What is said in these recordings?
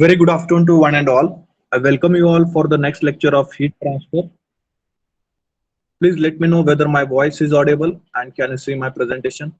Very good afternoon to one and all. I welcome you all for the next lecture of heat transfer. Please let me know whether my voice is audible and can you see my presentation.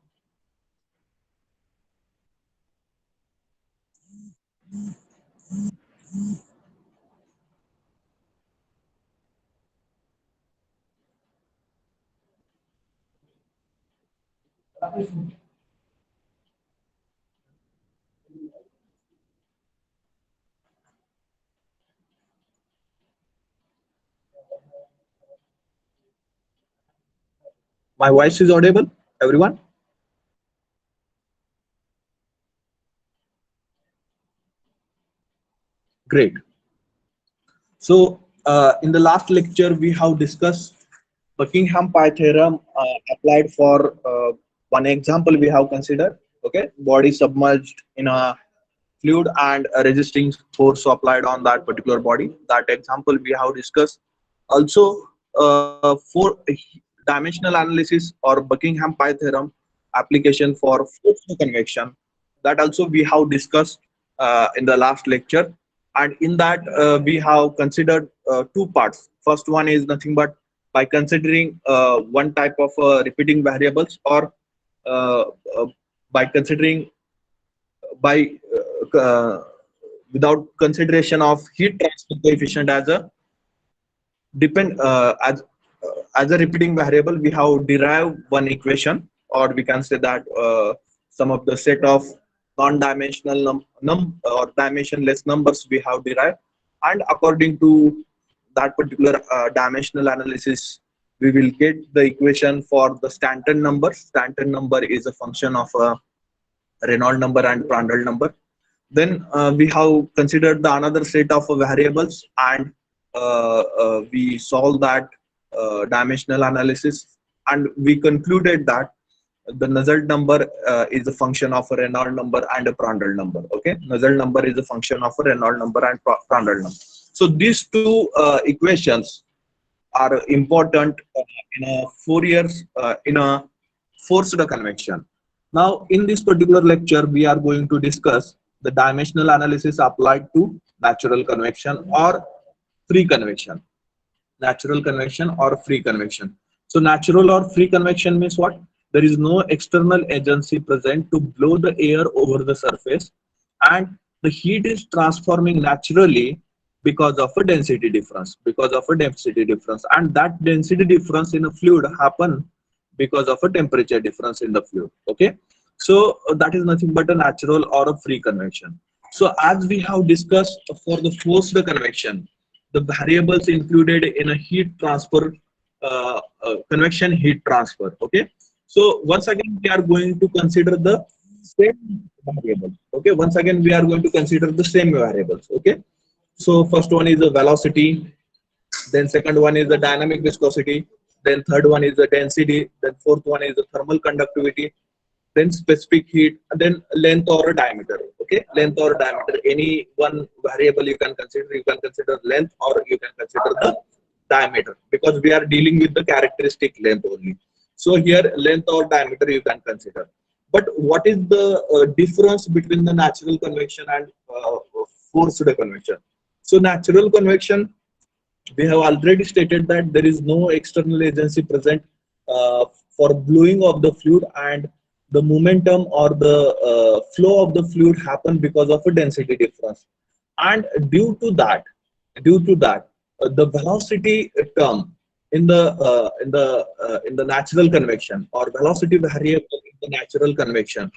My voice is audible, everyone? Great. So, in the last lecture, we have discussed Buckingham Pi theorem applied for one example we have considered. Okay, body submerged in a fluid and a resisting force applied on that particular body. That example we have discussed. Also, for dimensional analysis or Buckingham Pi theorem application for force convection, that also we have discussed in the last lecture. And in that we have considered two parts. First one is nothing but by considering one type of repeating variables, or uh, uh, by considering by without consideration of heat transfer coefficient as a depend as a repeating variable. We have derived one equation, or we can say that some of the set of non-dimensional or dimensionless numbers we have derived, and according to that particular dimensional analysis, we will get the equation for the Stanton number. Stanton number is a function of a Reynolds number and Prandtl number. Then we have considered the another set of variables, and we solved that dimensional analysis, and we concluded that the Nusselt number is a function of a Reynolds number and a Prandtl number. Okay, Nusselt number is a function of a Reynolds number and Prandtl number. So these two equations are important in a Fourier's in a forced convection. Now, in this particular lecture, we are going to discuss the dimensional analysis applied to natural convection or free convection. Natural convection or free convection. So, natural or free convection means what? There is no external agency present to blow the air over the surface, and the heat is transforming naturally because of a density difference. Because of a density difference, and that density difference in a fluid happen because of a temperature difference in the fluid. Okay, so that is nothing but a natural or a free convection. So as we have discussed for the forced convection, the variables included in a heat transfer convection heat transfer. Okay, so once again we are going to consider the same variables. Okay, once again we are going to consider the same variables. Okay, so first one is the velocity, then second one is the dynamic viscosity, then third one is the density, then fourth one is the thermal conductivity, then specific heat, and then length or diameter. Okay, length or diameter, any one variable you can consider. You can consider length or you can consider the diameter, because we are dealing with the characteristic length only. So here length or diameter you can consider. But what is the difference between the natural convection and forced convection? So natural convection, we have already stated that there is no external agency present for blowing of the fluid, and the momentum or the flow of the fluid happen because of a density difference. And due to that the velocity term in the natural convection, or velocity variable in the natural convection,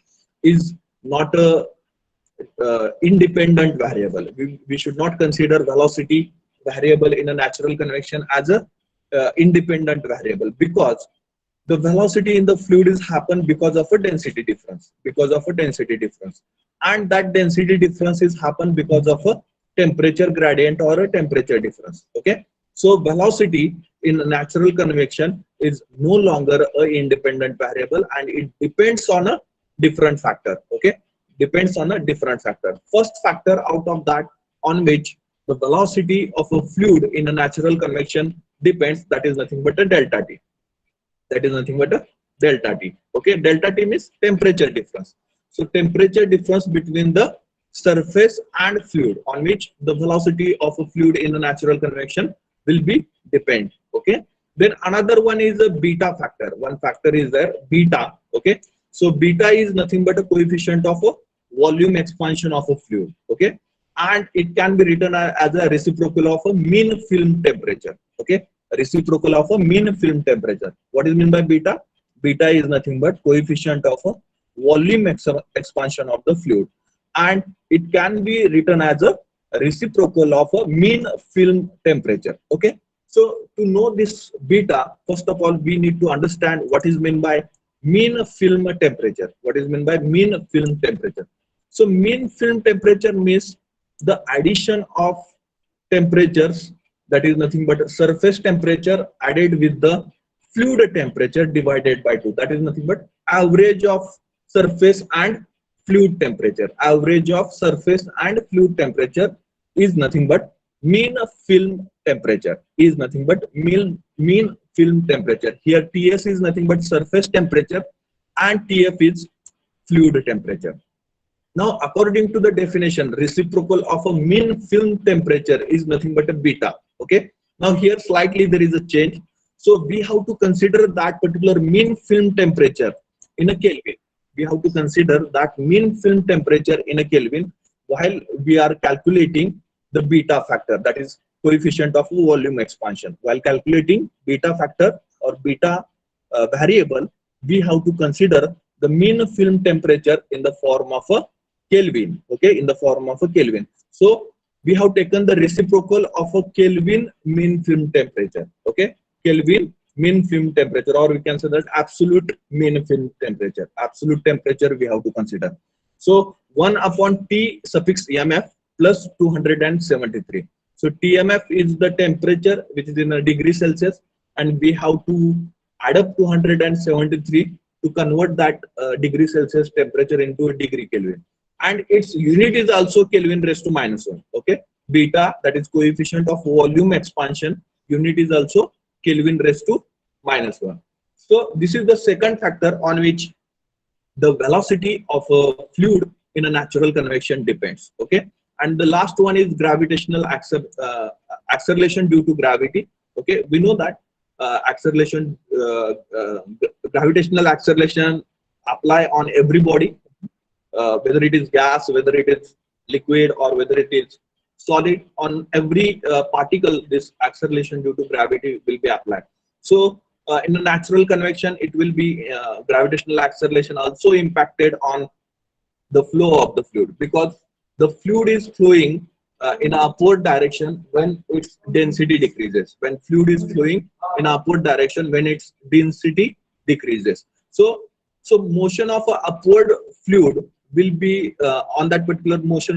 is not a independent variable. We should not consider velocity variable in a natural convection as a independent variable, because the velocity in the fluid is happen because of a density difference, and that density difference is happen because of a temperature gradient or a temperature difference. Okay, so velocity in a natural convection is no longer a independent variable, and it depends on a different factor. Okay, depends on a different factor. First factor out of that on which the velocity of a fluid in a natural convection depends, that is nothing but a delta T. That is nothing but a delta T. Okay, delta T means temperature difference. So temperature difference between the surface and fluid, on which the velocity of a fluid in a natural convection will be depend. Okay. Then another one is a beta factor. One factor is there, beta. Okay. So beta is nothing but a coefficient of a volume expansion of a fluid. Okay. And it can be written as a reciprocal of a mean film temperature. Okay. Reciprocal of a mean film temperature. What is meant by beta? Beta is nothing but coefficient of a volume expansion of the fluid, and it can be written as a reciprocal of a mean film temperature. Okay. So to know this beta, first of all, we need to understand what is meant by mean film temperature. What is meant by mean film temperature? So mean film temperature means the addition of temperatures, that is nothing but surface temperature added with the fluid temperature divided by 2. That is nothing but average of surface and fluid temperature. Average of surface and fluid temperature is nothing but mean film temperature, is nothing but mean film temperature. Here TS is nothing but surface temperature and TF is fluid temperature. Now, according to the definition, reciprocal of a mean film temperature is nothing but a beta. Okay. Now here slightly there is a change. So we have to consider that particular mean film temperature in a Kelvin. We have to consider that mean film temperature in a Kelvin while we are calculating the beta factor, that is coefficient of volume expansion. While calculating beta factor or beta variable, we have to consider the mean film temperature in the form of a Kelvin. Okay, in the form of a Kelvin. So we have taken the reciprocal of a Kelvin mean film temperature. Okay, Kelvin mean film temperature, or we can say that absolute mean film temperature. Absolute temperature we have to consider. So 1 upon T suffix EMF plus 273. So TMF is the temperature which is in a degree Celsius, and we have to add up 273 to convert that degree Celsius temperature into a degree Kelvin. And its unit is also Kelvin raised to -1. Okay, beta, that is coefficient of volume expansion, unit is also Kelvin raised to -1. So this is the second factor on which the velocity of a fluid in a natural convection depends. Okay, and the last one is gravitational acceleration due to gravity. Okay, we know that gravitational acceleration apply on every body. Whether it is gas, whether it is liquid, or whether it is solid, on every particle, this acceleration due to gravity will be applied. So in a natural convection, it will be gravitational acceleration also impacted on the flow of the fluid, because the fluid is flowing in upward direction when its density decreases. When fluid is flowing in upward direction when its density decreases. So motion of a upward fluid will be on that particular motion,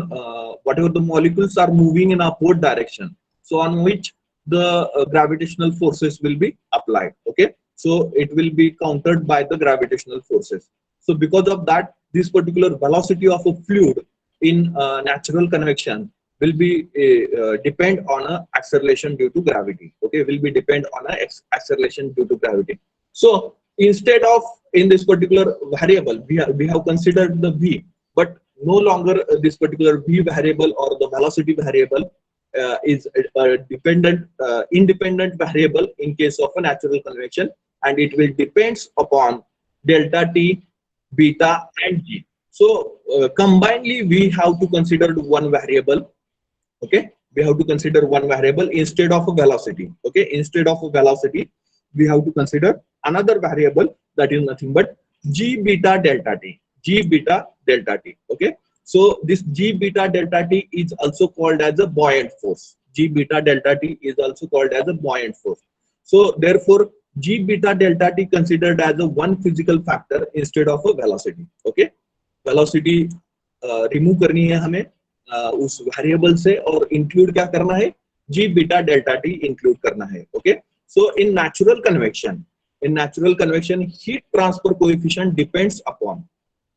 whatever the molecules are moving in upward direction, so on which the gravitational forces will be applied. Okay, so it will be countered by the gravitational forces. So because of that, this particular velocity of a fluid in natural convection will be depend on a acceleration due to gravity. Okay, will be depend on a acceleration due to gravity. So instead of in this particular variable, we have considered the v, but no longer this particular v variable or the velocity variable is a independent variable in case of a natural convection, and it will depends upon delta t, beta, and g. So combinedly we have to consider one variable. Okay, we have to consider one variable instead of a velocity. Okay, instead of a velocity we have to consider another variable, that is nothing but g beta delta t. G beta delta t. Okay, so this g beta delta t is also called as a buoyant force. G beta delta t is also called as a buoyant force. So therefore g beta delta t considered as a one physical factor instead of a velocity. Okay, velocity remove करनी है हमें उस variable से, और include क्या करना है, g beta delta t include करना है. Okay, so in natural convection heat transfer coefficient depends upon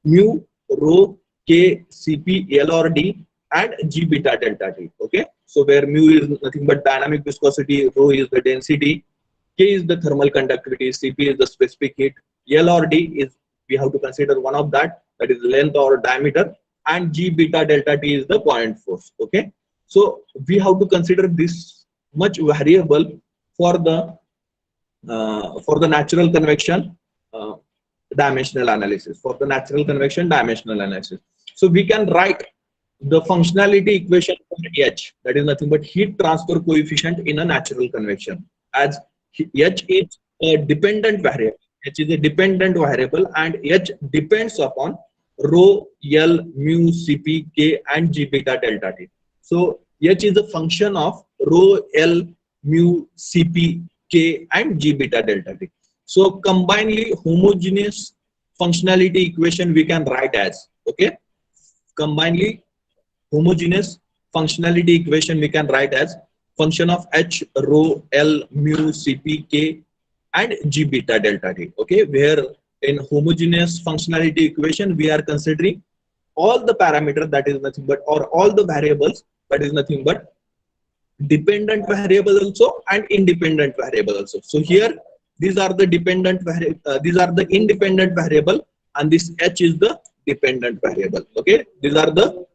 mu, rho, k, cp, l or d, and g beta delta t. Okay, so where mu is nothing but dynamic viscosity, rho is the density, k is the thermal conductivity, cp is the specific heat, l or d is, we have to consider one of that is length or diameter, and G beta delta T is the buoyant force. Okay, so we have to consider this much variable for the natural convection dimensional analysis. For the natural convection dimensional analysis, so we can write the functionality equation for H, that is nothing but heat transfer coefficient in a natural convection, as H is a dependent variable. H is a dependent variable, and H depends upon rho, L, mu, Cp, K, and G beta delta T. So H is a function of rho, L, mu, Cp, K, and G beta delta T. So combinedly homogeneous functionality equation we can write as, okay, combinedly homogeneous functionality equation we can write as function of H, rho, L, mu, Cp, K, and G beta delta T. Okay, where in homogeneous functionality equation we are considering all the parameters, that is nothing but, or all the variables, that is nothing but dependent variable also and independent variable also. So here these are the dependent these are the independent variable, and this H is the dependent variable. Okay, these are the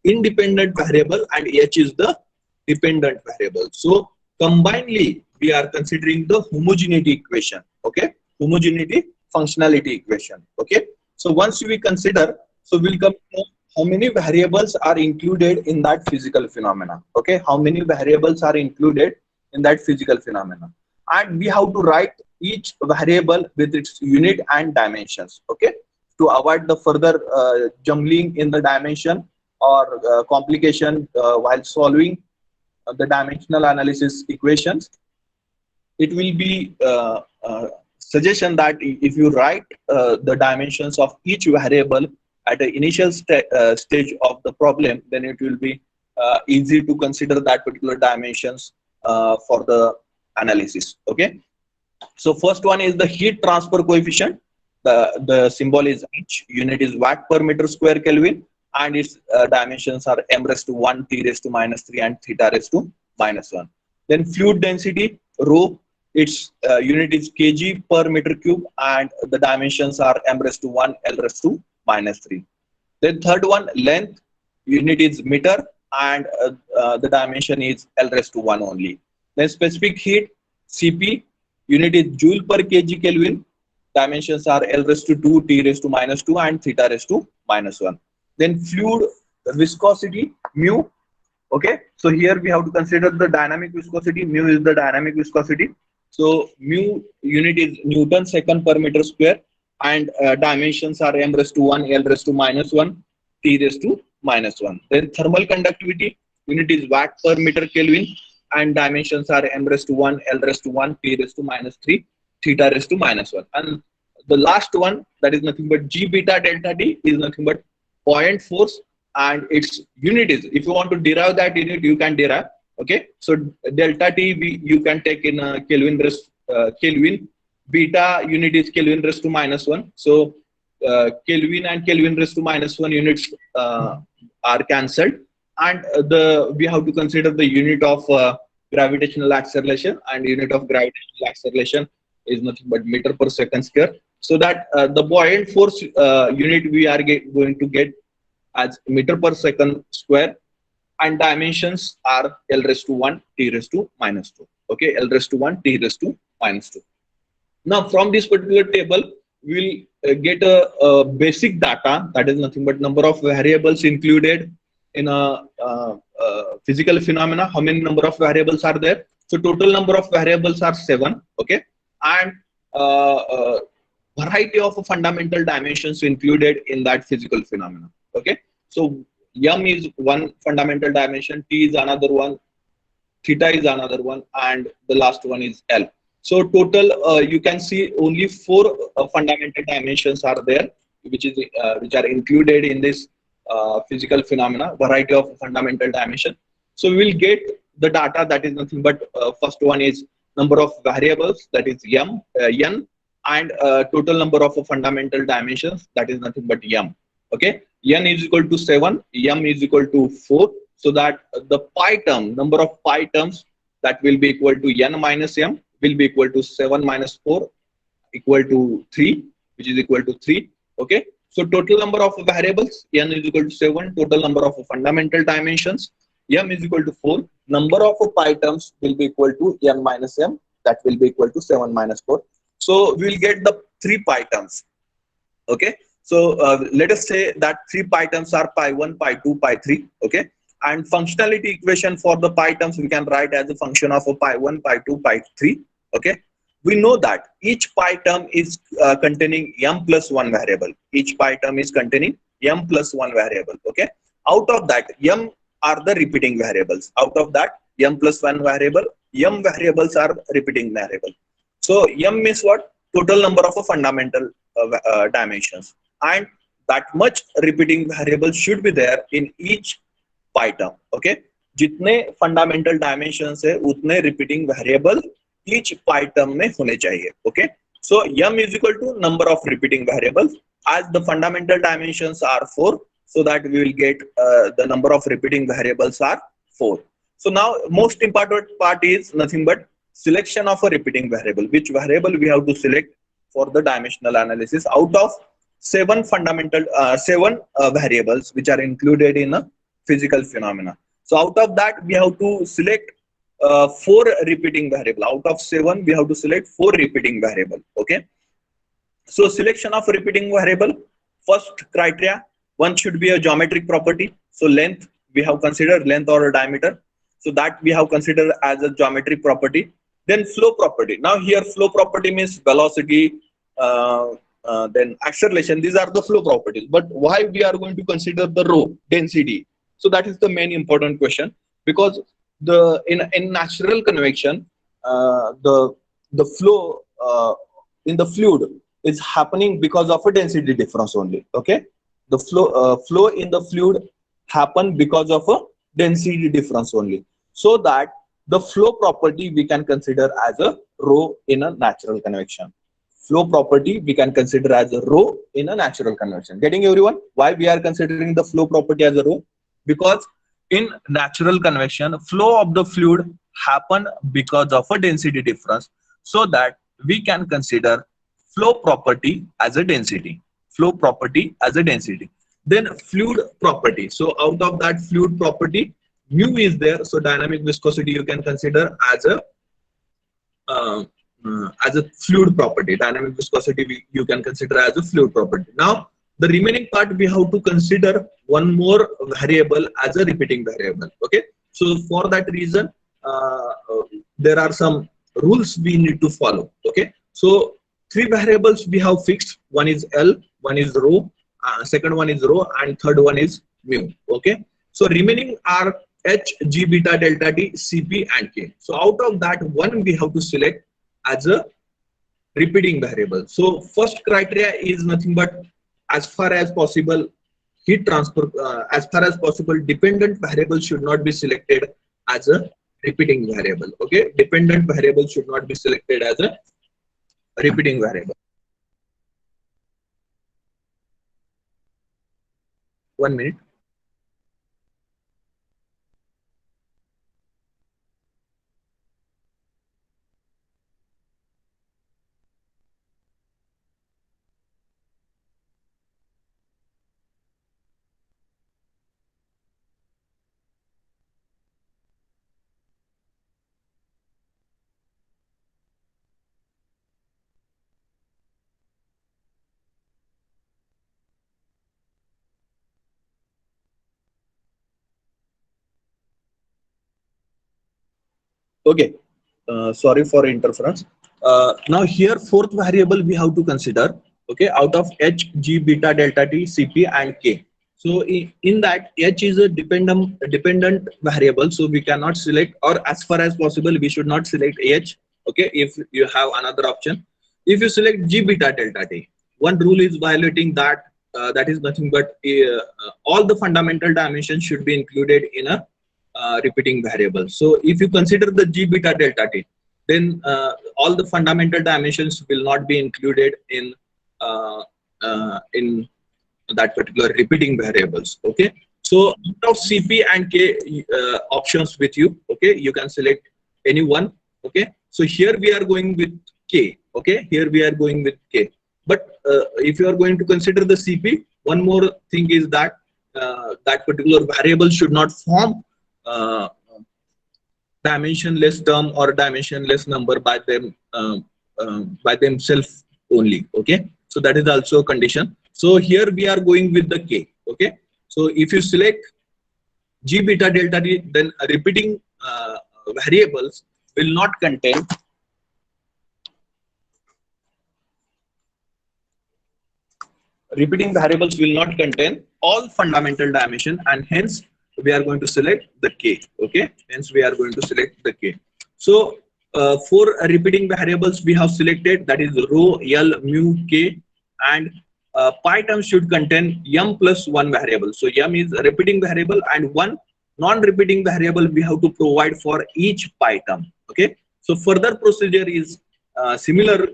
independent variable and H is the dependent variable. So combinedly we are considering the homogeneity equation. Okay, homogeneity functionality equation. Okay, so once we consider, so we'll come to know how many variables are included in that physical phenomena. Okay, how many variables are included in that physical phenomena, and we have to write each variable with its unit and dimensions. Okay, to avoid the further jumbling in the dimension or complication while solving the dimensional analysis equations, it will be suggestion that if you write the dimensions of each variable at the initial stage of the problem, then it will be easy to consider that particular dimensions for the analysis. Okay, so first one is the heat transfer coefficient. The symbol is H, unit is watt per meter square Kelvin, and its dimensions are m raised to 1, t raised to -3, and theta raised to -1. Then fluid density rho, its unit is kg per meter cube, and the dimensions are m raised to 1, l raised to -3. Then third one, length, unit is meter, and the dimension is l raised to 1 only. Then specific heat Cp, unit is joule per kg Kelvin, dimensions are l raised to 2, t raised to -2, and theta raised to -1. Then fluid viscosity mu. Okay, so here we have to consider the dynamic viscosity. Mu is the dynamic viscosity. So mu unit is Newton second per meter square, and dimensions are m raised to 1, l raised to -1, t raised to -1. Then thermal conductivity, unit is watt per meter Kelvin, and dimensions are m raised to 1, l raised to 1, t raised to -3, theta raised to -1. And the last one, that is nothing but G beta delta T, is nothing but buoyant force, and its unit is, if you want to derive that unit, you can derive. Okay, so delta T you can take in Kelvin raised Kelvin. Beta unit is Kelvin raised to -1. So Kelvin and Kelvin raised to -1 units are cancelled, and we have to consider the unit of gravitational acceleration, and unit of gravitational acceleration is nothing but meter per second square. So that the buoyant force unit we are going to get as meter per second square, and dimensions are l raised to 1, t raised to -2. Okay, l raised to 1, t raised to -2. Now from this particular table, we'll get a basic data, that is nothing but number of variables included in a physical phenomena. How many number of variables are there? So total number of variables are 7. Okay, and variety of fundamental dimensions included in that physical phenomena. Okay, so m is one fundamental dimension, t is another one, theta is another one, and the last one is l. So total you can see only 4 fundamental dimensions are there, which are included in this physical phenomena, variety of fundamental dimension. So we will get the data, that is nothing but first one is number of variables, that is n, and total number of fundamental dimensions, that is nothing but m. Okay, n is equal to 7, m is equal to 4, so that the pi term, number of pi terms, that will be equal to n minus m, will be equal to 7 minus 4 equal to 3, which is equal to 3. Okay, So total number of variables, n is equal to 7. Total number of fundamental dimensions, m is equal to 4. Number of pi terms will be equal to n minus m. That will be equal to 7 minus 4. So we will get the 3 pi terms. Okay. So let us say that 3 pi terms are pi 1, pi 2, pi 3. Okay. And functionality equation for the pi terms we can write as a function of a pi 1, pi 2, pi 3. Okay. We know that each pi term is containing m plus 1 variable. Each pi term is containing m plus 1 variable. Okay. Out of that, m are the repeating variables. Out of that, m plus 1 variable, m variables are repeating variable. So m is what? Total number of fundamental dimensions, and that much repeating variable should be there in each pi term. Okay. जितने fundamental dimensions है उतने repeating variable each pi term में होने चाहिए. Okay. So m is equal to number of repeating variables. As the fundamental dimensions are 4, so that we will get the number of repeating variables are 4. So now most important part is nothing but selection of a repeating variable. Which variable we have to select for the dimensional analysis out of 7 fundamental variables which are included in a physical phenomena. So out of that we have to select 4 repeating variable. Out of 7 we have to select 4 repeating variable. Okay. So selection of repeating variable, first criteria, one should be a geometric property. So length, we have considered length or diameter. So that we have considered as a geometric property. Then flow property. Now here flow property means velocity, then acceleration. These are the flow properties. But why we are going to consider the rho, density? So that is the main important question, because the in natural convection, the flow in the fluid is happening because of a density difference only. Okay, the flow in the fluid happen because of a density difference only. So that the flow property we can consider as a rho in a natural convection. Flow property we can consider as a rho in a natural convection. Getting everyone? Why we are considering the flow property as a rho? Because in natural convection, flow of the fluid happen because of a density difference. So that we can consider flow property as a density. Flow property as a density. Then fluid property. So out of that fluid property, mu is there. So dynamic viscosity you can consider as a fluid property. Dynamic viscosity you can consider as a fluid property. Now the remaining part we have to consider one more variable as a repeating variable. Okay. So for that reason, there are some rules we need to follow. Okay. So 3 variables we have fixed. One is L, one is rho, second one is rho, and third one is mu. Okay. So remaining are H, G, beta, delta T, Cp, and K. So out of that, one we have to select as a repeating variable. So first criteria is nothing but, as far as possible, heat transfer, as far as possible, dependent variable should not be selected as a repeating variable. Okay, dependent variable should not be selected as a repeating variable. 1 minute. Okay, sorry for interference. Now here fourth variable we have to consider. Okay, out of H, G, beta, delta T, Cp, and K. So in that, H is a dependent variable, so we cannot select, or as far as possible we should not select H. Okay, if you have another option. If you select G, beta, delta T, one rule is violating that. That is nothing but all the fundamental dimensions should be included in a repeating variable. So if you consider the G, beta, delta T, then all the fundamental dimensions will not be included in that particular repeating variables. Okay, so out of Cp and K options with you, okay, you can select any one. Okay, so here we are going with K. Okay, here we are going with K. But if you are going to consider the Cp, one more thing is that that particular variable should not form uh, dimensionless term or dimensionless number by themselves only. Okay, so that is also a condition. So here we are going with the k. Okay, so if you select g beta delta t, then repeating variables will not contain repeating variables will not contain all fundamental dimension, and hence we are going to select the k. Okay, hence we are going to select the k. So for repeating variables we have selected, that is rho, l, mu, k, and pi term should contain m plus one variable. So m is a repeating variable and one non-repeating variable we have to provide for each pi term. Okay, so further procedure is similar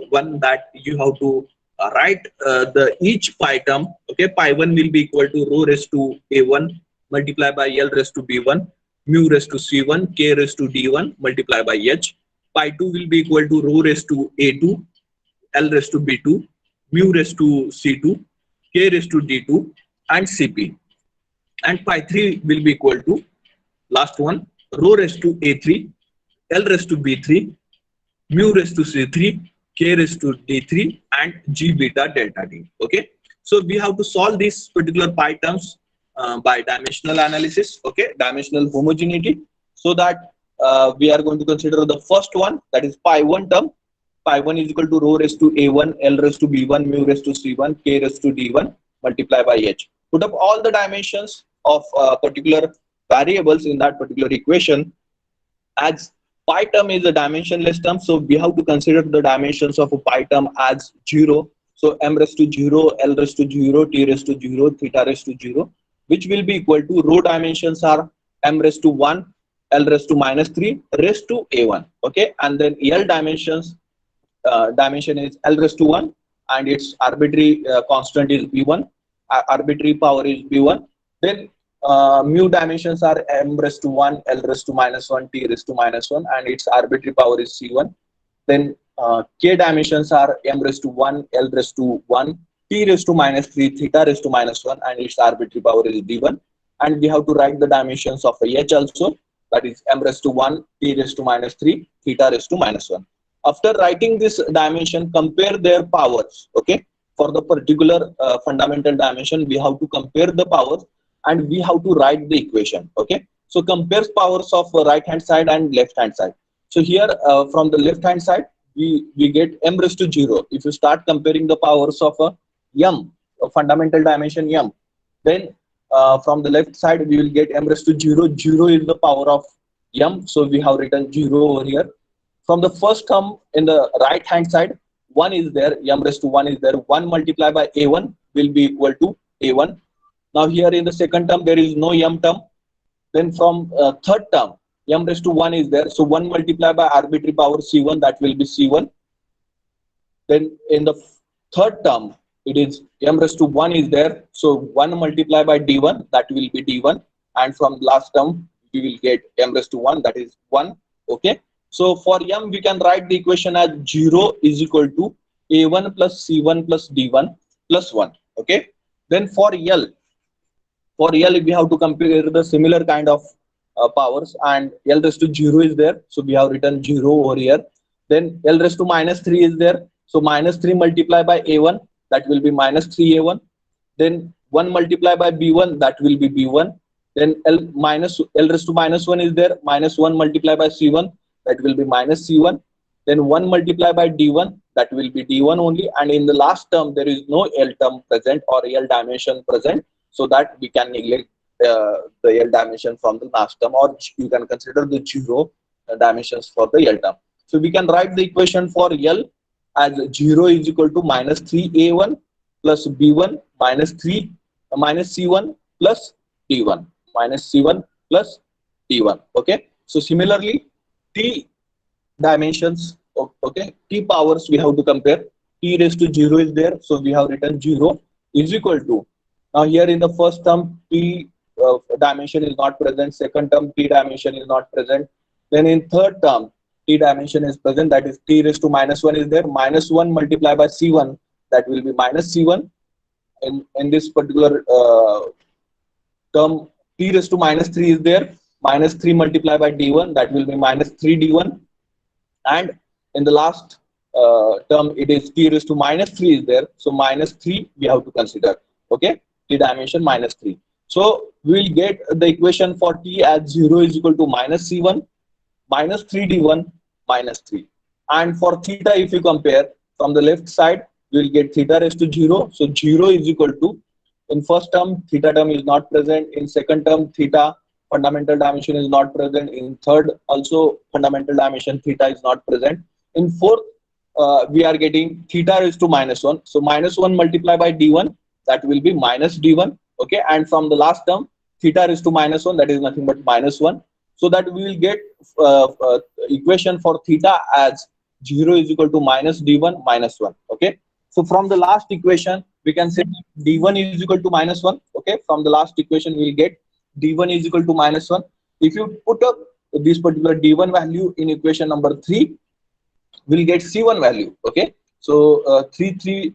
one, that you have to write the each pi term. Okay, pi1 will be equal to rho raised to a1 multiply by l raised to b1 mu raised to c1 k raised to d1 multiply by h. Pi2 will be equal to rho raised to a2 l raised to b2 mu raised to c2 k raised to d2 and cp. And pi3 will be equal to last one rho raised to a3 l raised to b3 mu raised to c3 k raised to d3 and g beta delta t. Okay, so we have to solve these particular pi terms by dimensional analysis. Okay, dimensional homogeneity, so that we are going to consider the first one, that is pi1 term. Pi1 is equal to rho raised to a1 l raised to b1 mu raised to c1 k raised to d1 multiply by h. Put up all the dimensions of particular variables in that particular equation. As pi term is a dimensionless term, so we have to consider the dimensions of a pi term as 0. So m raised to 0, l raised to 0, t raised to 0, theta raised to 0, which will be equal to rho dimensions are m raised to 1, l raised to minus 3 raised to a1. Okay, and then l dimensions dimension is l raised to 1 and its arbitrary constant is b1, arbitrary power is b1. Then mu dimensions are m raised to 1, l raised to minus 1, t raised to minus 1, and its arbitrary power is c1. Then k dimensions are m raised to 1, l raised to 1, t raised to minus 3, theta raised to minus 1, and its arbitrary power is d1. And we have to write the dimensions of h also, that is m raised to 1, t raised to minus 3, theta raised to minus 1. After writing this dimension, compare their powers. Okay, for the particular fundamental dimension we have to compare the powers and we have to write the equation. Okay, so compares powers of right hand side and left hand side. So here from the left hand side we get m raised to 0. If you start comparing the powers of m, a fundamental dimension m, then from the left side we will get m raised to 0. 0 is the power of m, so we have written 0 over here. From the first term in the right hand side, 1 is there, m raised to 1 is there. 1 multiplied by a1 will be equal to a1. Now here in the second term there is no m term. Then from third term, m raised to 1 is there, so 1 multiplied by arbitrary power c1, that will be c1. Then in the third term it is m raised to 1 is there, so 1 multiplied by d1, that will be d1. And from last term we will get m raised to 1, that is 1. Okay, so for m we can write the equation as 0 is equal to a1 plus c1 plus d1 plus 1. Okay, then for l we have to compare the similar kind of powers, and l raised to 0 is there, so we have written 0 over here. Then l raised to minus 3 is there, so minus 3 multiplied by a1, that will be minus 3a1. Then 1 multiplied by b1, that will be b1. Then l raised to minus 1 is there, minus 1 multiplied by c1, that will be minus c1. Then 1 multiplied by d1, that will be d1 only. And in the last term there is no l term present or l dimension present, so that we can neglect the l dimension from the last term, or you can consider the 0 dimensions for the l term. So we can write the equation for l as 0 is equal to minus 3a1 plus b1 minus c1 plus d1 minus c1 plus d1. Okay, so similarly t dimensions, okay, t powers we have to compare. T raised to 0 is there, so we have written 0 is equal to, now here in the first term t dimension is not present, second term t dimension is not present. Then in third term t dimension is present, that is t raised to minus 1 is there, minus 1 multiplied by c1, that will be minus c1. in this particular term, t raised to minus 3 is there. Minus 3 multiplied by d1, that will be minus 3 d1. And in the last term, it is t raised to minus 3 is there. So minus 3 we have to consider. Okay, t dimension minus 3. So we will get the equation for t as 0 is equal to minus c1 minus 3 d1 minus 3. And for theta, if you compare from the left side, we will get theta raised to 0. So 0 is equal to, in first term, theta term is not present. In second term, theta fundamental dimension is not present. In third, also fundamental dimension theta is not present. In fourth, we are getting theta raised to minus 1. So minus 1 multiplied by d1, that will be minus d1. Okay, and from the last term, theta raised to minus 1, that is nothing but minus 1. So that we will get equation for theta as 0 is equal to minus d1 minus 1. Okay, so from the last equation, we can say d1 is equal to minus 1. Okay, from the last equation, we will get d1 is equal to minus 1. If you put up this particular d1 value in equation number 3, we'll get c1 value. Okay, so 3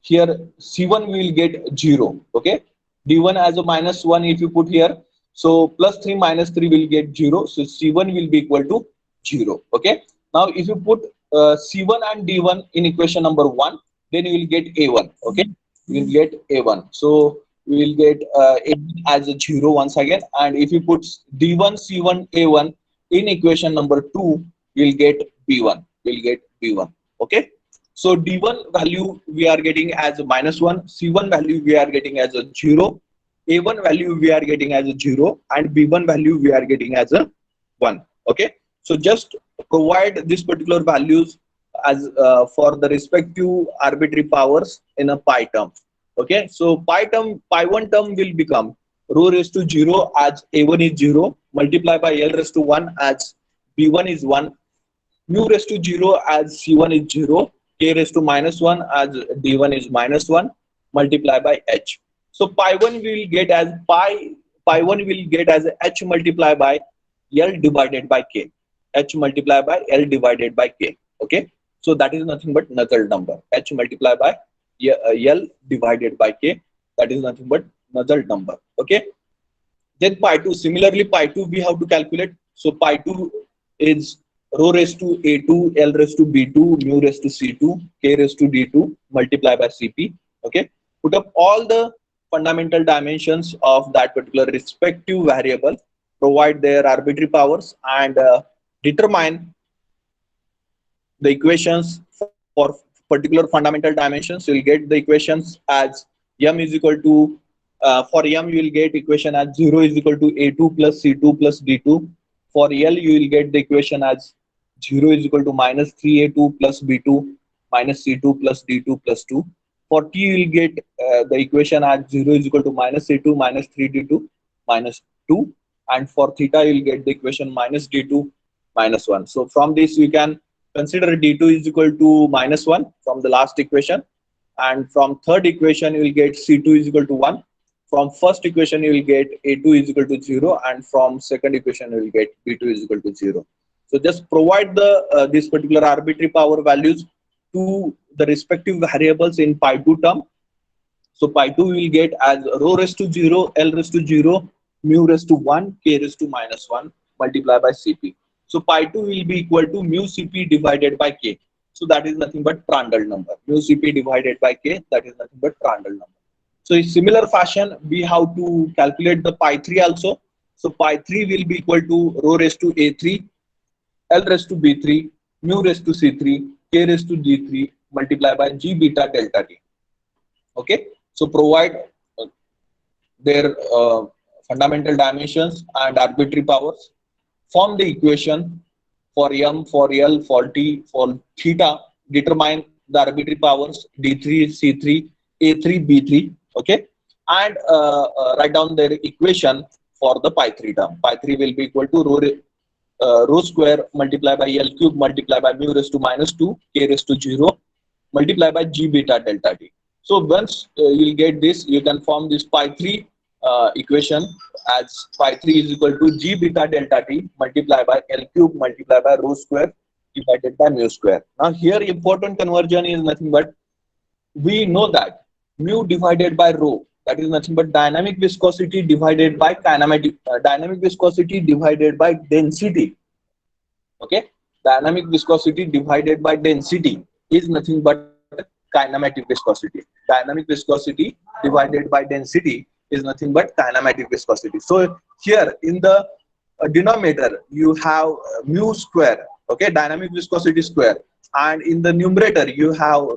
here c1 will get 0. Okay, d1 as a minus 1 if you put here, so plus 3 minus 3 will get 0. So c1 will be equal to 0. Okay, now if you put c1 and d1 in equation number 1, then you will get a1. Okay, you will get a1. So we will get a as a 0 once again. And if you put d1 c1 a1 in equation number 2, we will get b1. We will get b1. Okay, so d1 value we are getting as a minus 1, c1 value we are getting as a 0, a1 value we are getting as a 0, and b1 value we are getting as a 1. Okay, so just provide these particular values as for the respective arbitrary powers in a pi term. Okay, so pi1 term will become rho raised to 0 as a1 is 0 multiplied by l raised to 1 as b1 is 1, mu raised to 0 as c1 is 0, k raised to minus 1 as d1 is minus 1 multiplied by h. So pi1 will get as pi1 will get as h multiplied by l divided by k, h multiplied by l divided by k. Okay, so that is nothing but Nusselt number, h multiplied by l divided by k, that is nothing but Nusselt number. Okay, then pi2, similarly pi2 we have to calculate. So pi2 is rho raised to a2, l raised to b2, mu raised to c2, k raised to d2 multiplied by cp. Okay, put up all the fundamental dimensions of that particular respective variable, provide their arbitrary powers, and determine the equations for particular fundamental dimensions. You will get the equations as m is equal to, for m you will get equation as 0 is equal to a2 plus c2 plus d2. For l you will get the equation as 0 is equal to minus 3a2 plus b2 minus c2 plus d2 plus 2. For t you will get the equation as 0 is equal to minus a2 minus 3d2 minus 2. And for theta you will get the equation minus d2 minus 1. So from this you can consider d2 is equal to minus 1 from the last equation. And from third equation you will get c2 is equal to 1. From first equation you will get a2 is equal to 0, and from second equation you will get b2 is equal to 0. So just provide the this particular arbitrary power values to the respective variables in pi2 term. So pi2 will get as rho raised to 0, l raised to 0, mu raised to 1, k raised to minus 1 multiplied by cp. So pi2 will be equal to mu cp divided by k. So that is nothing but Prandtl number. Mu cp divided by k, that is nothing but Prandtl number. So in similar fashion, we have to calculate the pi3 also. So pi3 will be equal to rho raised to a3, l raised to b3, mu raised to c3, k raised to d3 multiplied by g beta delta t. Okay, so provide their fundamental dimensions and arbitrary powers. Form the equation for m, for l, for t, for theta. Determine the arbitrary powers d3, c3, a3, b3. Okay, and write down their equation for the pi3 term. Pi3 will be equal to rho square multiplied by l cube multiplied by mu raised to minus 2, k raised to 0 multiplied by g beta delta t. So once you will get this, you can form this pi3 equation as pi3 is equal to g beta delta t multiplied by l cube multiplied by rho square divided by mu square. Now here important conversion is nothing but we know that mu divided by rho, that is nothing but dynamic viscosity divided by kinematic, dynamic viscosity divided by density. Okay, dynamic viscosity divided by density is nothing but kinematic viscosity. Dynamic viscosity divided by density is nothing but kinematic viscosity. So here in the denominator you have mu square, okay, dynamic viscosity square, and in the numerator you have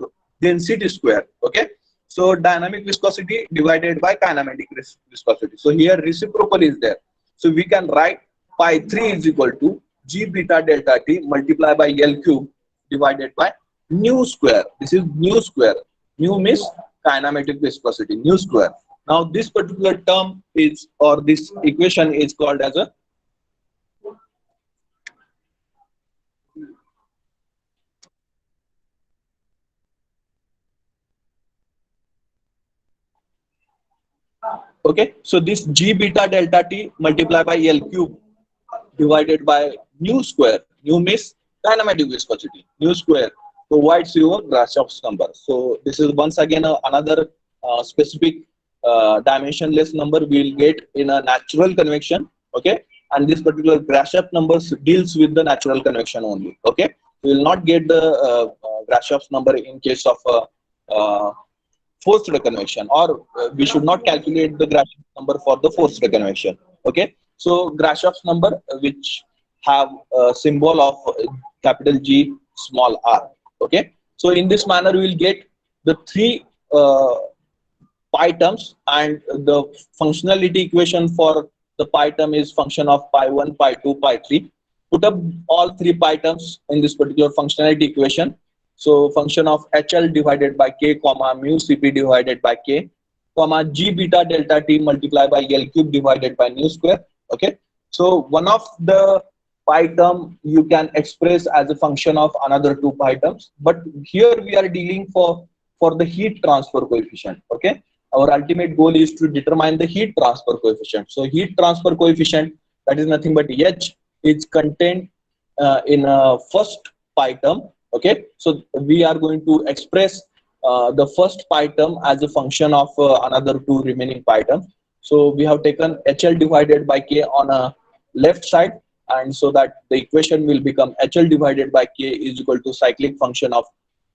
density square. Okay, so dynamic viscosity divided by kinematic viscosity. So here reciprocal is there, so we can write pi 3 is equal to g beta delta t multiplied by L cube divided by nu square. This is nu square. Nu means kinematic viscosity, nu square. Now this particular term is, or this equation is called as a, okay, so this g beta delta t multiplied by L cube divided by nu square. Nu means kinematic viscosity. Nu square provides you a Grashoff's number. So this is once again another specific dimensionless number we will get in a natural convection. Okay, and this particular Grashof numbers deals with the natural convection only. Okay, we will not get the Grashoff's number in case of uh, forced convection, or we should not calculate the Grashof number for the forced convection. Okay, so Grashof's number which have a symbol of capital G small r. Okay, so in this manner we will get the three pi terms, and the functionality equation for the pi term is function of pi 1, pi 2, pi 3. Put up all three pi terms in this particular functionality equation. So function of HL divided by K, comma mu Cp divided by K, comma G beta delta T multiplied by L cube divided by nu square. Okay, so one of the pi term you can express as a function of another two pi terms, but here we are dealing for the heat transfer coefficient. Okay, our ultimate goal is to determine the heat transfer coefficient. So heat transfer coefficient, that is nothing but H, is contained in a first pi term. Okay, so we are going to express the first pi term as a function of another two remaining pi terms. So we have taken HL divided by K on a left side, and so that the equation will become HL divided by K is equal to cyclic function of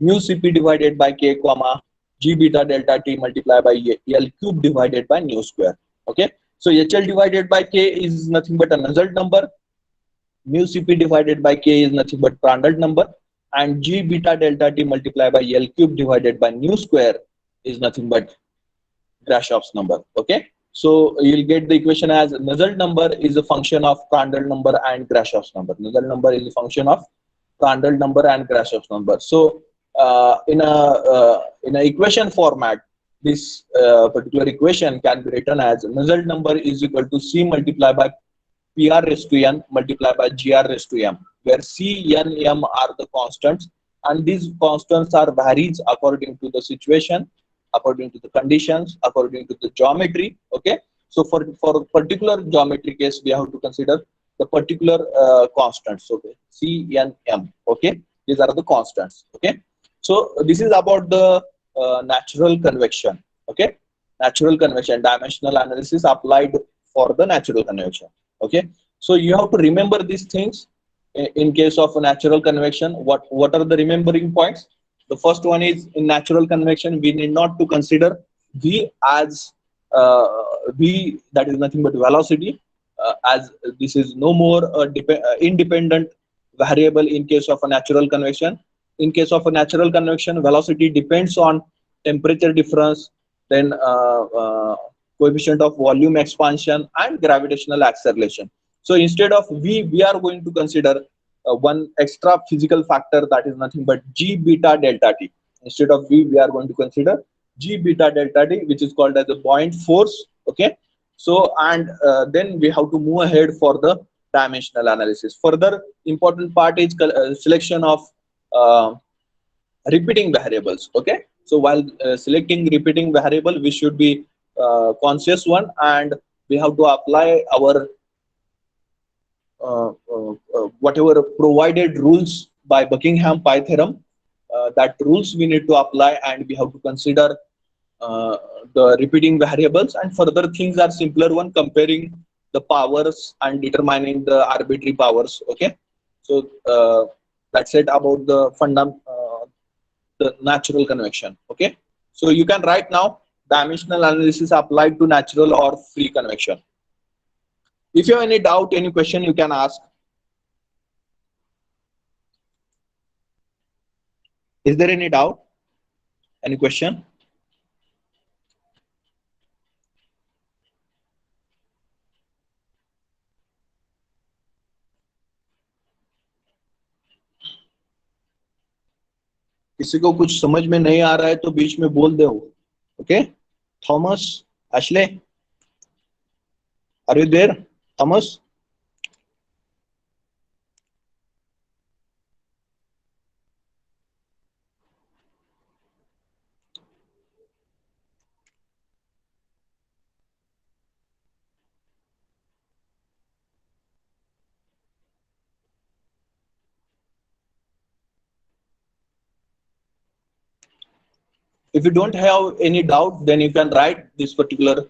mu Cp divided by K, comma G beta delta T multiplied by L cube divided by nu square. Okay, so HL divided by K is nothing but a Nusselt number, mu Cp divided by K is nothing but Prandtl number, and G beta delta T multiplied by L cube divided by nu square is nothing but Grashoff's number. Okay, so you'll get the equation as Nusselt number is a function of Prandtl number and Grashoff's number. Nusselt number is a function of Prandtl number and Grashoff's number. So in a equation format, this particular equation can be written as Nusselt number is equal to C multiplied by PR raised to n multiplied by GR raised to m, where C, N, M are the constants, and these constants are varies according to the situation, according to the conditions, according to the geometry. Okay, so for particular geometry case, we have to consider the particular constants. Okay, C, N, M. Okay, these are the constants. Okay, so this is about the natural convection. Okay, natural convection, dimensional analysis applied for the natural convection. Okay, so you have to remember these things in case of a natural convection. What are the remembering points? The first one is, in natural convection we need not to consider v as v, that is nothing but velocity, as this is no more independent variable in case of a natural convection. In case of a natural convection, velocity depends on temperature difference, then coefficient of volume expansion and gravitational acceleration. So instead of v, we are going to consider one extra physical factor, that is nothing but G beta delta T. Instead of v, we are going to consider G beta delta T, which is called as a buoyant force. Okay, so and then we have to move ahead for the dimensional analysis. Further important part is selection of uh, repeating variables. Okay, so while selecting repeating variable, we should be conscious one, and we have to apply our whatever provided rules by Buckingham pi theorem that rules we need to apply, and we have to consider uh, the repeating variables, and further things are simpler one, comparing the powers and determining the arbitrary powers. Okay, so that's it about the natural convection. Okay, so you can write now dimensional analysis applied to natural or free convection. If you have any doubt, any question, you can ask. Is there any doubt, any question? किसी को कुछ समझ में नहीं आ रहा है तो बीच में बोल दो. Okay, Thomas, Ashley, are you there? Thomas? If you don't have any doubt, then you can write this particular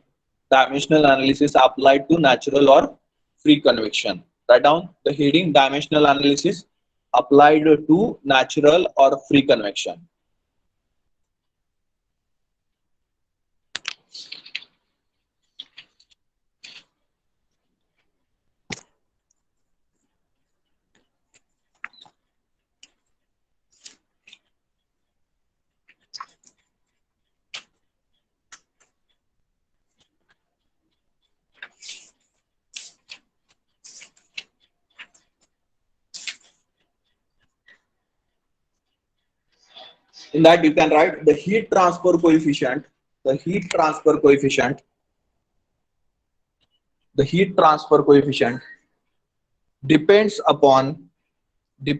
dimensional analysis applied to natural or free convection. Write down the heading dimensional analysis applied to natural or free convection. In that you can write the heat transfer coefficient. The heat transfer coefficient. The heat transfer coefficient depends upon the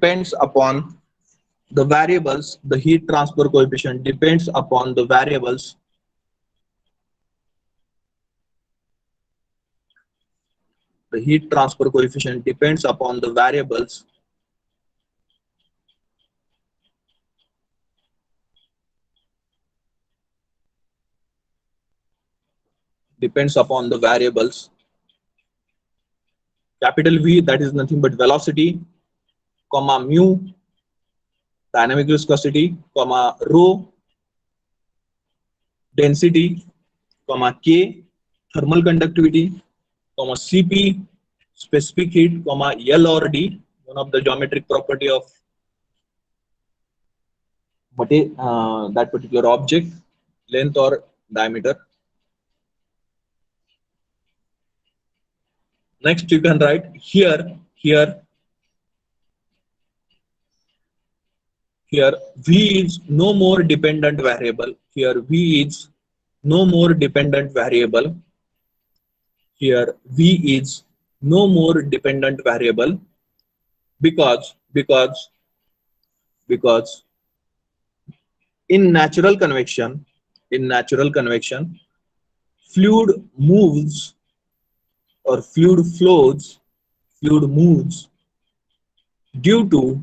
variables. The heat transfer coefficient depends upon the variables. The heat transfer coefficient depends upon the variables capital V, that is nothing but velocity, comma mu, dynamic viscosity, comma rho, density, comma K, thermal conductivity, comma Cp, specific heat, comma L or D, one of the geometric property of that particular object, length or diameter. Next, you can write here V is no more dependent variable. Here V is no more dependent variable. Here V is no more dependent variable because in natural convection, fluid moves or fluid moves due to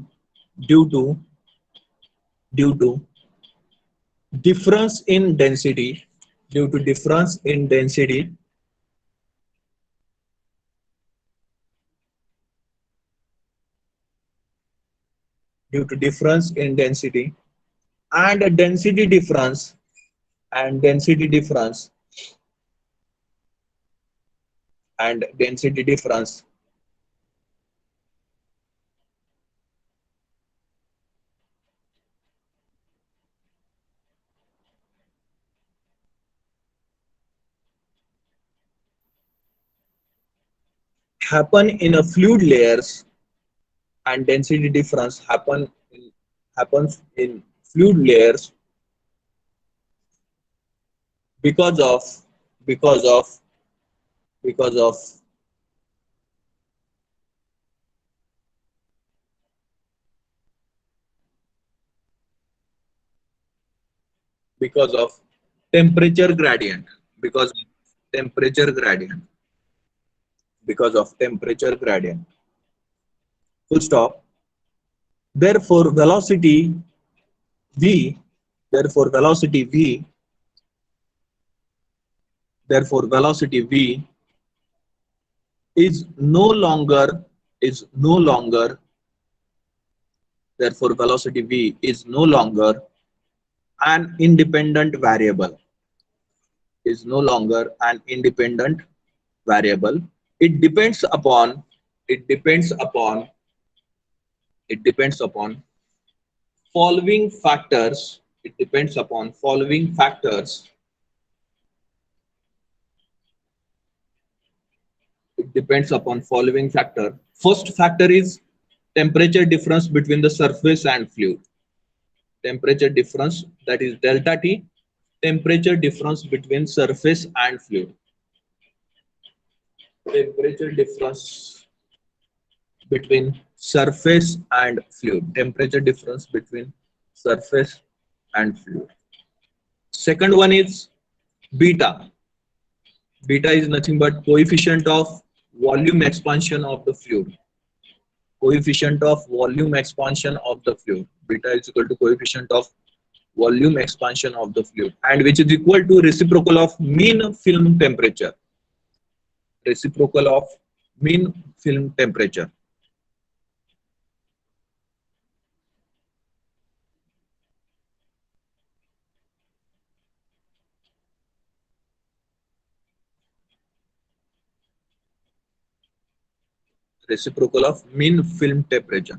difference in density, due to difference in density and density difference happen in a fluid layers, and density difference happens in fluid layers because of temperature gradient, because of temperature gradient. Full stop. Therefore, velocity V, therefore velocity V is no longer is no longer therefore velocity V is no longer an independent variable, is no longer an independent variable. It depends upon it depends upon it depends upon following factors. It depends upon following factors. It depends upon following factor. First factor is temperature difference between the surface and fluid. Temperature difference, that is delta T, temperature difference between surface and fluid. Temperature difference between surface and fluid. Temperature difference between surface and fluid. Second one is beta. Beta is nothing but coefficient of volume expansion of the fluid. Coefficient of volume expansion of the fluid. Beta is equal to coefficient of volume expansion of the fluid, and which is equal to reciprocal of mean film temperature. Reciprocal of mean film temperature. Reciprocal of mean film temperature.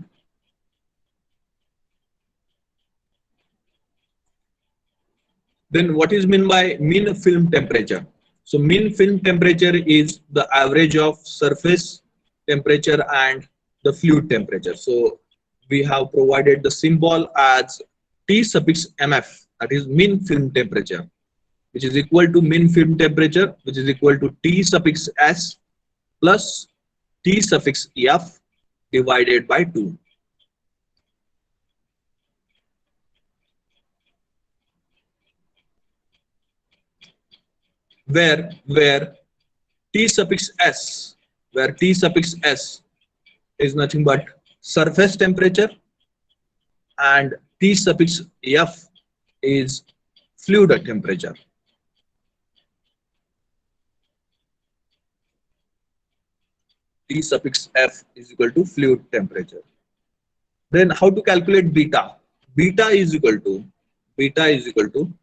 Then what is mean by mean film temperature? So mean film temperature is the average of surface temperature and the fluid temperature. So we have provided the symbol as T suffix MF, that is mean film temperature, which is equal to mean film temperature, which is equal to T suffix S plus T suffix F divided by 2. Where T suffix S, where T suffix S is nothing but surface temperature and T suffix F is fluid temperature. T suffix F is equal to fluid temperature. Then how to calculate beta? Beta is equal to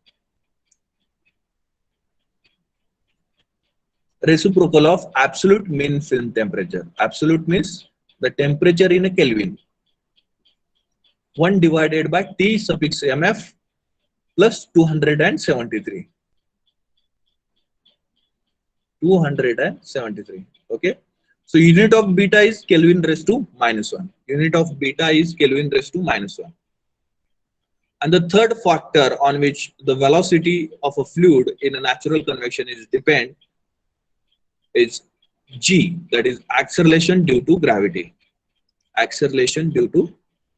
reciprocal of absolute mean film temperature. Absolute means the temperature in a Kelvin. 1 divided by T suffix MF plus 273. 273. Okay. So unit of beta is Kelvin raised to minus 1. Unit of beta is Kelvin raised to minus 1. And the third factor on which the velocity of a fluid in a natural convection is depend is G, that is acceleration due to gravity. Acceleration due to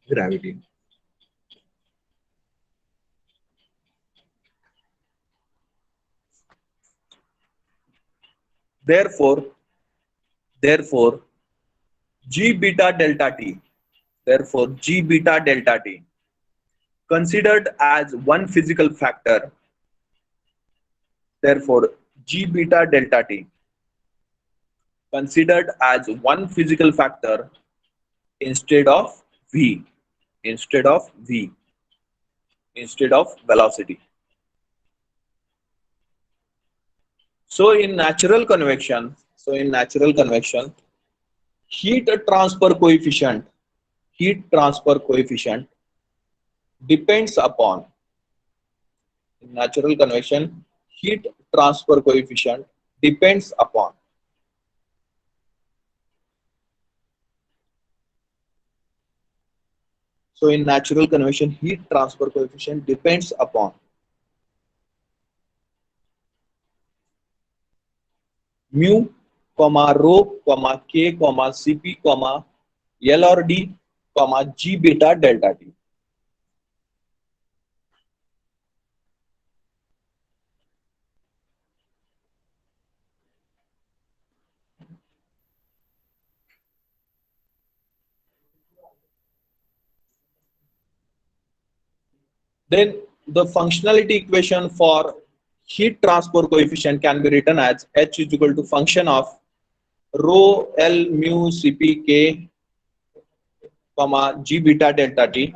gravity. Therefore, G beta delta T, therefore G beta delta T, considered as one physical factor, therefore G beta delta T, considered as one physical factor instead of V, instead of V, instead of velocity. So in natural convection, heat transfer coefficient, heat transfer coefficient depends upon, in natural convection, heat transfer coefficient depends upon so in natural convection, heat transfer coefficient depends upon mu, comma rho, comma k, comma cp, comma L or D, comma G beta delta T. Then the functionality equation for heat transfer coefficient can be written as H is equal to function of rho L mu Cp K comma G beta delta T,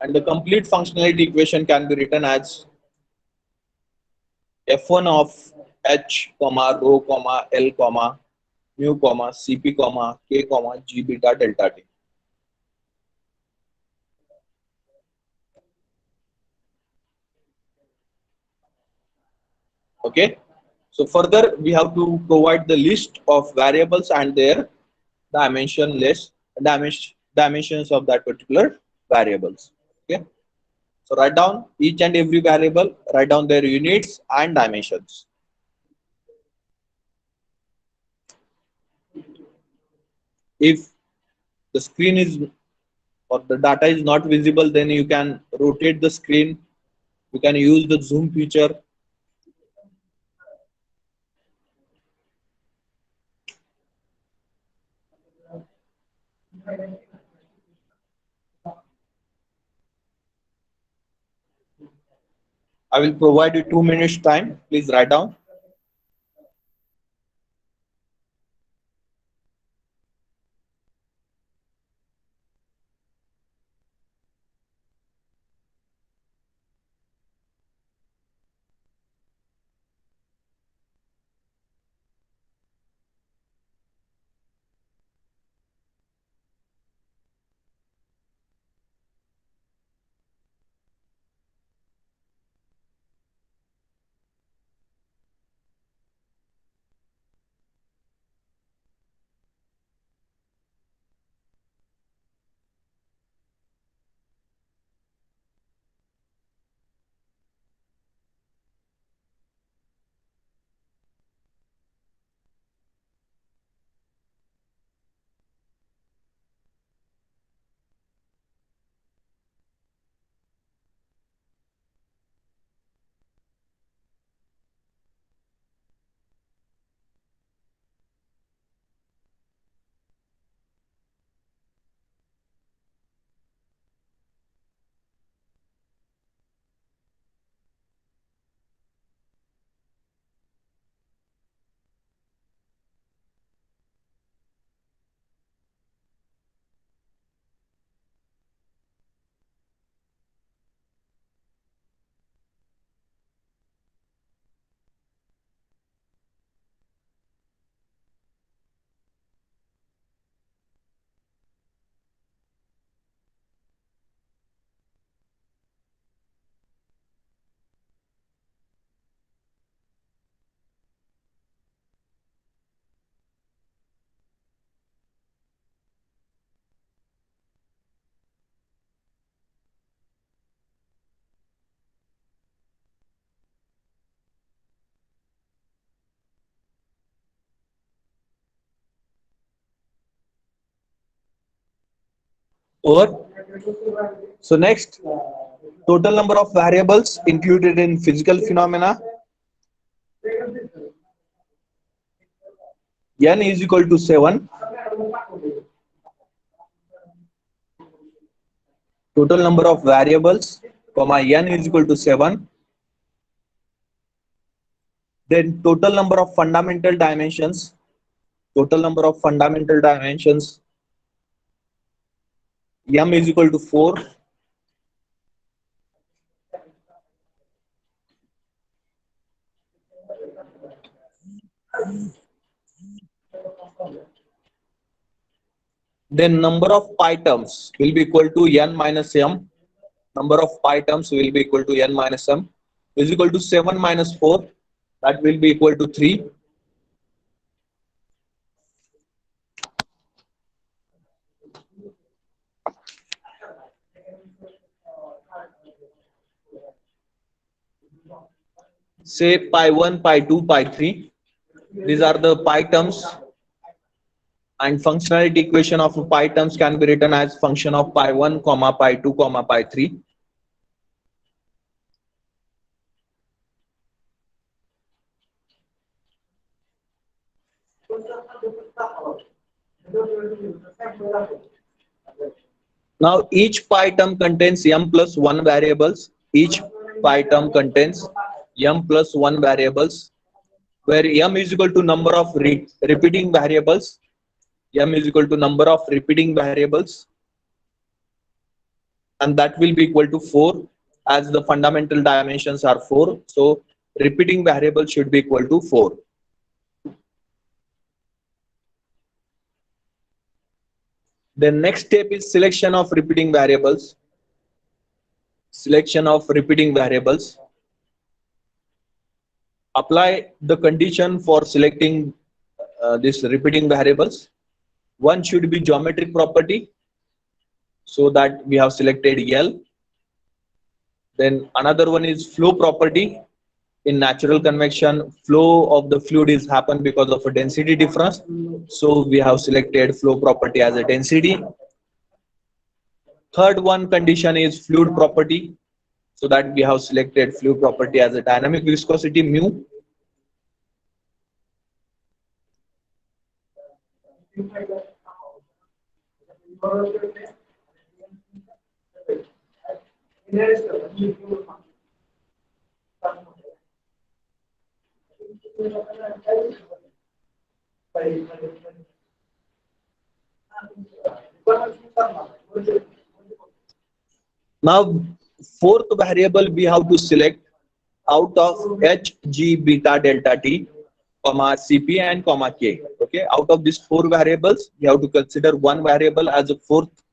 and the complete functionality equation can be written as F1 of H comma rho comma L comma mu comma Cp comma K comma G beta delta T. Okay. So further, we have to provide the list of variables and their dimensions of that particular variables. Okay. So write down each and every variable, write down their units and dimensions. If the screen is or the data is not visible, then you can rotate the screen. You can use the zoom feature. I will provide you 2 minutes time. Please write down. Over. So next, total number of variables included in physical phenomena. N is equal to 7. Total number of variables, comma N is equal to 7. Then total number of fundamental dimensions. Total number of fundamental dimensions, M is equal to 4. Then number of pi terms will be equal to N minus M. Number of pi terms will be equal to N minus M is equal to 7 minus 4. That will be equal to 3. Say pi 1, pi 2, pi 3. These are the pi terms, and functionality equation of pi terms can be written as function of pi 1 comma pi 2 comma pi 3. Now each pi term contains m plus 1 variables. Each pi term contains m plus 1 variables, where m is equal to number of repeating variables. M is equal to number of repeating variables, and that will be equal to 4, as the fundamental dimensions are 4. So repeating variable should be equal to 4. The next step is selection of repeating variables. Selection of repeating variables. Apply the condition for selecting this repeating variables. One should be geometric property, so that we have selected L. Then another one is flow property. In natural convection, flow of the fluid is happen because of a density difference. So we have selected flow property as a density. Third one condition is fluid property, so that we have selected fluid property as a dynamic viscosity mu. Now, fourth variable we have to select out of H, G, beta, delta T, comma Cp and comma K. Okay, out of these four variables, we have to consider one variable as a fourth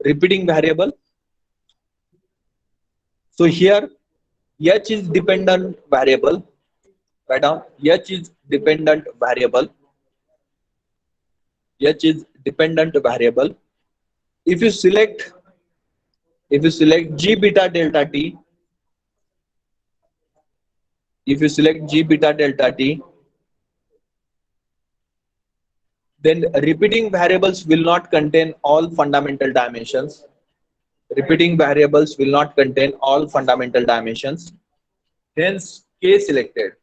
repeating variable. So here H is dependent variable. Write down H is dependent variable. H is dependent variable. If you select G beta delta T, if you select G beta delta T, then repeating variables will not contain all fundamental dimensions. Repeating variables will not contain all fundamental dimensions. Hence, K selected.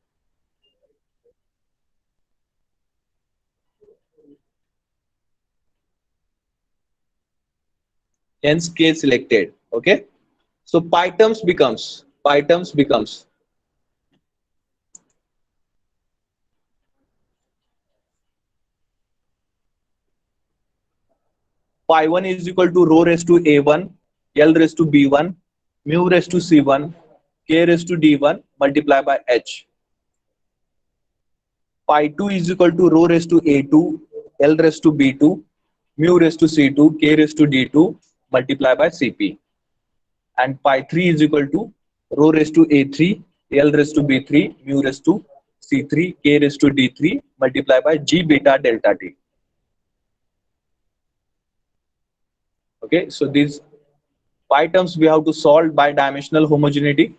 Hence, K selected. Okay. So pi terms becomes pi 1 is equal to rho raised to a1, L raised to b1, mu raised to c1, K raised to d1 multiplied by h. Pi 2 is equal to rho raised to a2, L raised to b2, mu raised to c2, K raised to d2 multiplied by cp. And pi 3 is equal to rho raised to a3, L raised to b3, mu raised to c3, K raised to d3 multiplied by g beta delta t. Okay, so these pi terms we have to solve by dimensional homogeneity.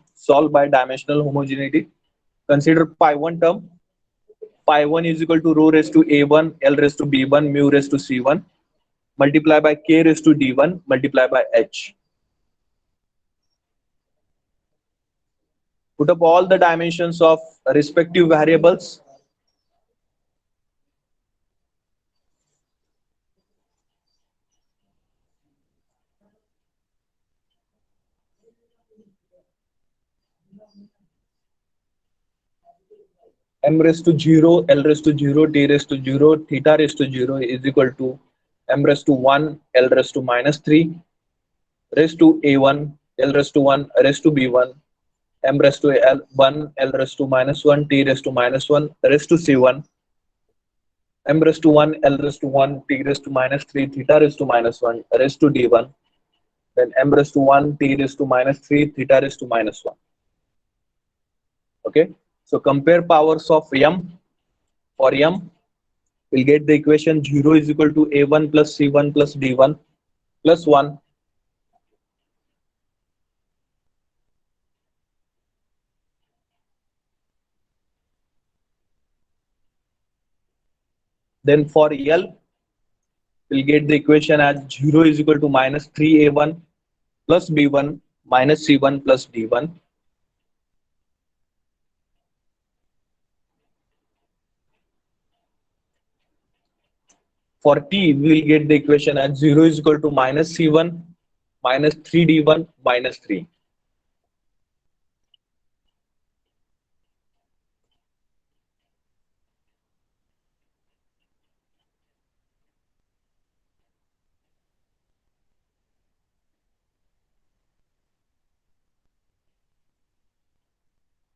Consider pi 1 term. Pi 1 is equal to rho raised to a1, L raised to b1, mu raised to c1 multiply by K raised to d1 multiply by h. Put up all the dimensions of respective variables. M raised to 0, L raised to 0, T raised to 0, theta raised to 0 is equal to M raised to 1, L raised to minus 3, raised to A1, L raised to 1, raised to B1, M raised to L1, L raised to minus 1, T raised to minus 1, raised to C1, M raised to 1, L raised to 1, T raised to minus 3, theta raised to minus 1, raised to D1, then M raised to 1, T raised to minus 3, theta raised to minus 1. Okay, so compare powers of M. For M, we'll get the equation 0 is equal to A1 plus C1 plus D1 plus 1. Then for L, we'll get the equation as 0 is equal to minus 3A1 plus B1 minus C1 plus D1. For t, we will get the equation as 0 is equal to minus c1 minus 3d1 minus 3.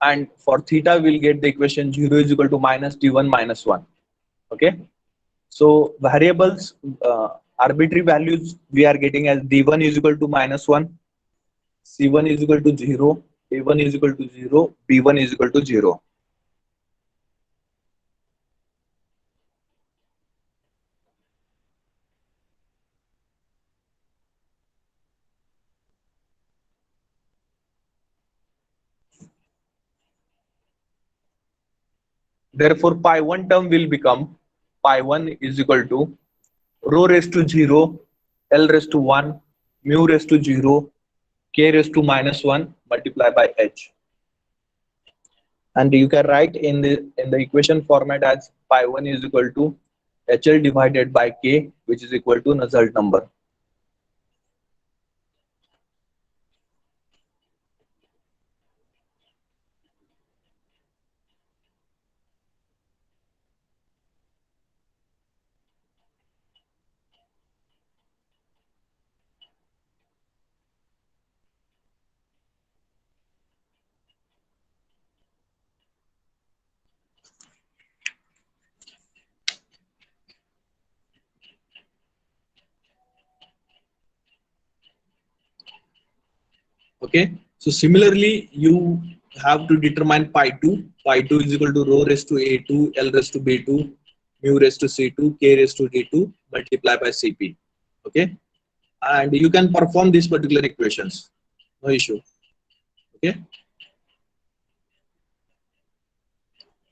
And for theta, we'll get the equation 0 is equal to minus d1 minus 1. Okay. So variables, arbitrary values we are getting as d1 is equal to minus 1, c1 is equal to 0, a1 is equal to 0, b1 is equal to 0. Therefore, pi1 term will become pi1 is equal to rho raised to 0, L raised to 1, mu raised to 0, k raised to minus 1 multiplied by h. And you can write in the equation format as pi1 is equal to HL divided by k, which is equal to Nusselt number. Okay, so similarly, you have to determine pi2. Pi2 is equal to rho raised to a2, L raised to b2, mu raised to c2, k raised to d2 multiplied by cp. Okay, and you can perform these particular equations, no issue. Okay,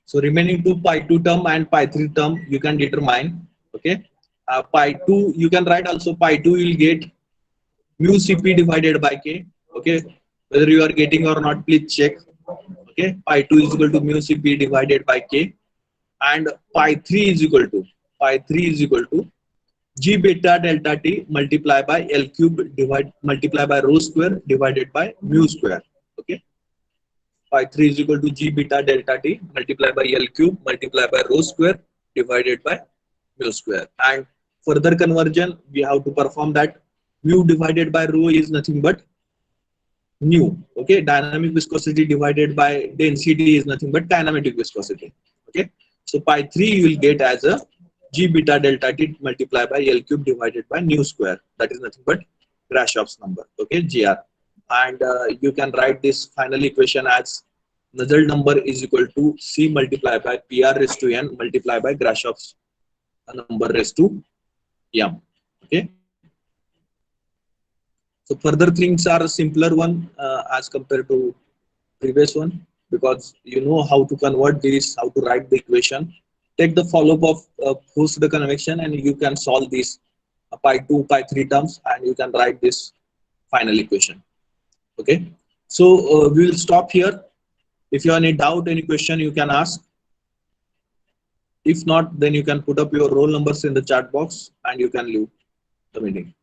so remaining two pi2 term and pi3 term you can determine. Okay, pi2 you can write also pi2 you will get mu cp divided by k. Okay, whether you are getting or not, please check. Okay, pi2 is equal to mu cp divided by k, and pi3 is equal to g beta delta t multiplied by L cube multiplied by rho square divided by mu square. Okay, pi3 is equal to g beta delta t multiplied by L cube multiplied by rho square divided by mu square. And further conversion we have to perform that mu divided by rho is nothing but nu. Okay, dynamic viscosity divided by density is nothing but kinematic viscosity. Okay, so pi3 you will get as a g beta delta t multiplied by L cube divided by nu square, that is nothing but Grashoff's number. Okay, gr. And you can write this final equation as Nusselt number is equal to c multiplied by pr raised to n multiplied by Grashoff's number raised to m. Okay, so further things are a simpler one as compared to previous one, because you know how to convert this, how to write the equation. Take the follow-up of forced convection and you can solve this pi2, pi3 terms, and you can write this final equation. Okay, so we will stop here. If you have any doubt, any question, you can ask. If not, then you can put up your roll numbers in the chat box and you can leave the meeting.